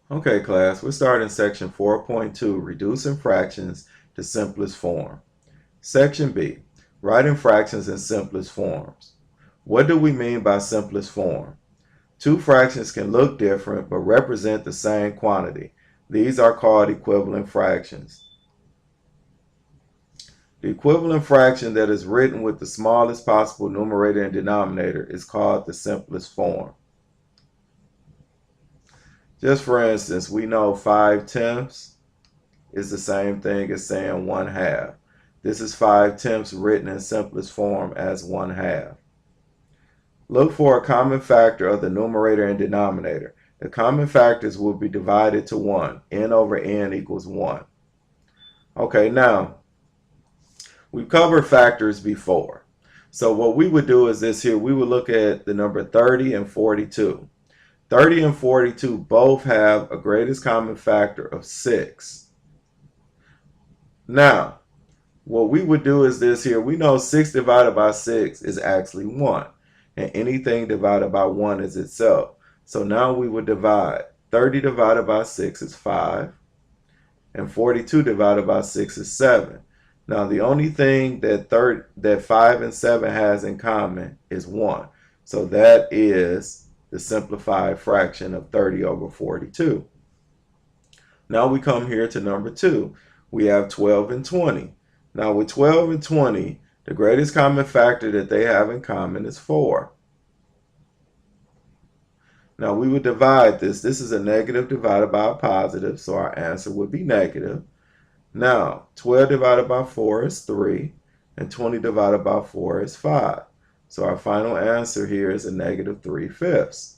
Okay, class, we're starting section 4.2, reducing fractions to simplest form. Section B, writing fractions in simplest forms. What do we mean by simplest form? Two fractions can look different but represent the same quantity. These are called equivalent fractions. The equivalent fraction that is written with the smallest possible numerator and denominator is called the simplest form. Just for instance, we know 5/10 is the same thing as saying 1/2. This is 5/10 written in simplest form as 1/2. Look for a common factor of the numerator and denominator. The common factors will be divided to 1. N over n equals 1. Okay, now, we've covered factors before. So what we would do is this here. We would look at the number 30 and 42. 30 and 42 both have a greatest common factor of 6. Now, what we would do is this here. We know 6 divided by 6 is actually 1. And anything divided by 1 is itself. So now we would divide. 30 divided by 6 is 5. And 42 divided by 6 is 7. Now the only thing that 5 and 7 has in common is 1. So that is the simplified fraction of 30 over 42. Now we come here to number 2. We have 12 and 20. Now with 12 and 20, the greatest common factor that they have in common is 4. Now we would divide this. This is a negative divided by a positive, so our answer would be negative. Now, 12 divided by 4 is 3, and 20 divided by 4 is 5. So our final answer here is a negative 3/5.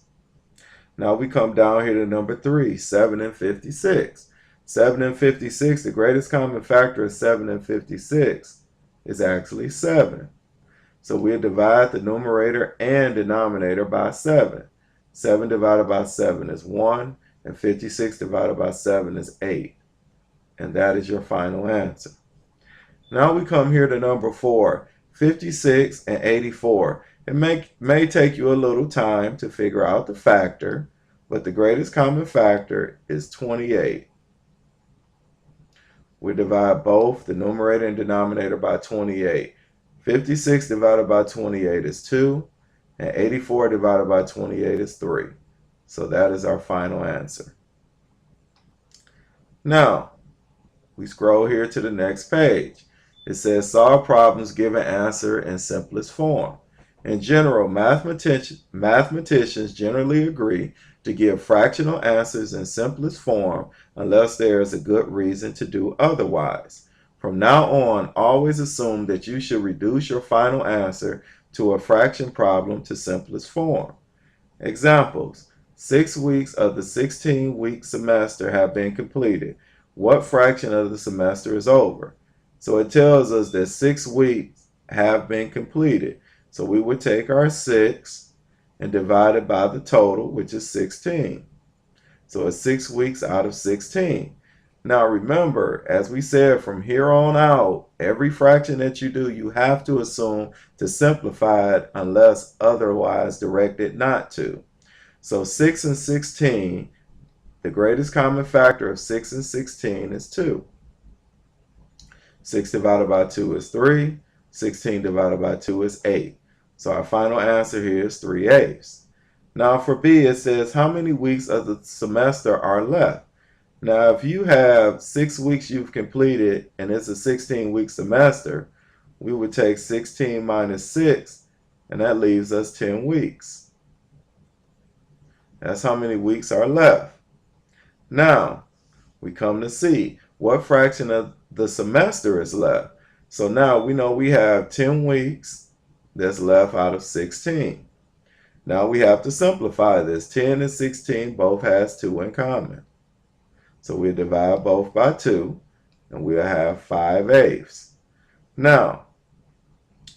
Now we come down here to number 3, 7 and 56. 7 and 56, the greatest common factor of 7 and 56 is actually 7. So we'll divide the numerator and denominator by 7. 7 divided by 7 is 1, and 56 divided by 7 is 8. And that is your final answer. Now we come here to number 4, 56 and 84. It may take you a little time to figure out the factor, but the greatest common factor is 28. We divide both the numerator and denominator by 28. 56 divided by 28 is 2, and 84 divided by 28 is 3. So that is our final answer. Now, we scroll here to the next page. It says solve problems, give an answer in simplest form. In general, mathematicians generally agree to give fractional answers in simplest form unless there is a good reason to do otherwise. From now on, always assume that you should reduce your final answer to a fraction problem to simplest form. Examples: 6 weeks of the 16-week semester have been completed. What fraction of the semester is over? So it tells us that 6 weeks have been completed. So we would take our 6 and divide it by the total, which is 16. So it's 6 weeks out of 16. Now remember, as we said, from here on out, every fraction that you do, you have to assume to simplify it unless otherwise directed not to. So 6 and 16, the greatest common factor of 6 and 16 is 2. 6 divided by 2 is 3. 16 divided by 2 is 8. So our final answer here is 3/8. Now for B, it says how many weeks of the semester are left? Now if you have 6 weeks you've completed and it's a 16-week semester, we would take 16 minus 6, and that leaves us 10 weeks. That's how many weeks are left. Now, we come to C. What fraction of the semester is left? So now we know we have 10 weeks that's left out of 16. Now we have to simplify this. 10 and 16 both has 2 in common. So we divide both by 2, and we'll have 5/8. Now,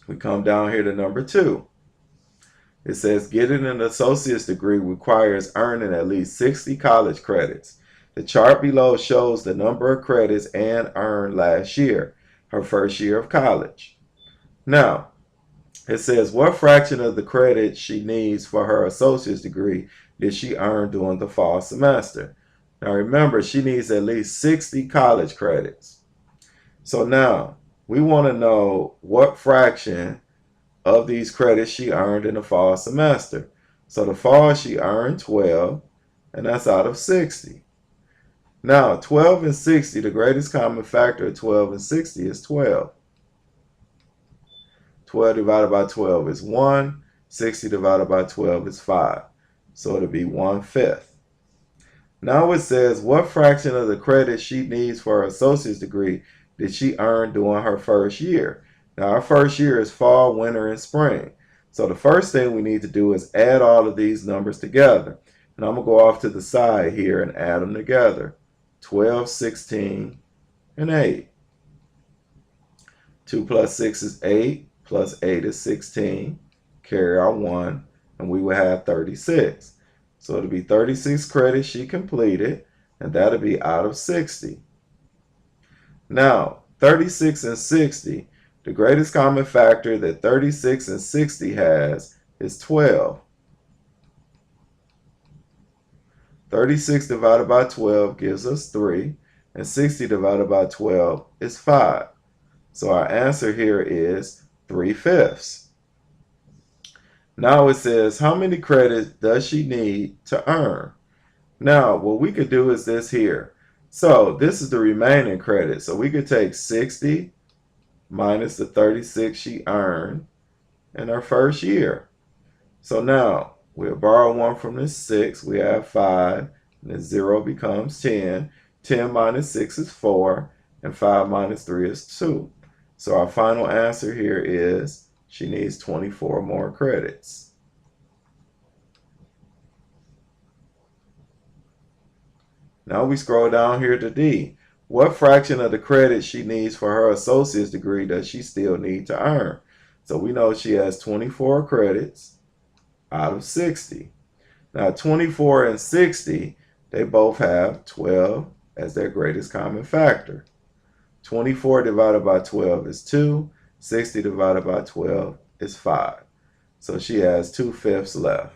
we come down here to number 2. It says getting an associate's degree requires earning at least 60 college credits. The chart below shows the number of credits Anne earned last year, her first year of college. Now, it says what fraction of the credits she needs for her associate's degree did she earn during the fall semester? Now remember, she needs at least 60 college credits. So now we want to know what fraction of these credits she earned in the fall semester. So the fall she earned 12, and that's out of 60. Now 12 and 60, the greatest common factor of 12 and 60 is 12. 12 divided by 12 is 1. 60 divided by 12 is 5. So it'll be 1/5. Now it says what fraction of the credit she needs for her associate's degree did she earn during her first year? Now our first year is fall, winter, and spring. So the first thing we need to do is add all of these numbers together. And I'm going to go off to the side here and add them together. 12, 16, and 8. 2 plus 6 is 8, plus 8 is 16. Carry our 1, and we will have 36. So it'll be 36 credits she completed, and that'll be out of 60. Now, 36 and 60, the greatest common factor that 36 and 60 has is 12. 36 divided by 12 gives us 3, and 60 divided by 12 is 5. So our answer here is 3/5. Now it says, how many credits does she need to earn? Now, what we could do is this here. So this is the remaining credit. So we could take 60 minus the 36 she earned in her first year. So now we'll borrow 1 from this 6. We have 5. And the 0 becomes 10. 10 minus 6 is 4. And 5 minus 3 is 2. So our final answer here is she needs 24 more credits. Now we scroll down here to D. What fraction of the credit she needs for her associate's degree does she still need to earn? So we know she has 24 credits out of 60. Now 24 and 60, they both have 12 as their greatest common factor. 24 divided by 12 is 2. 60 divided by 12 is 5. So she has 2/5 left.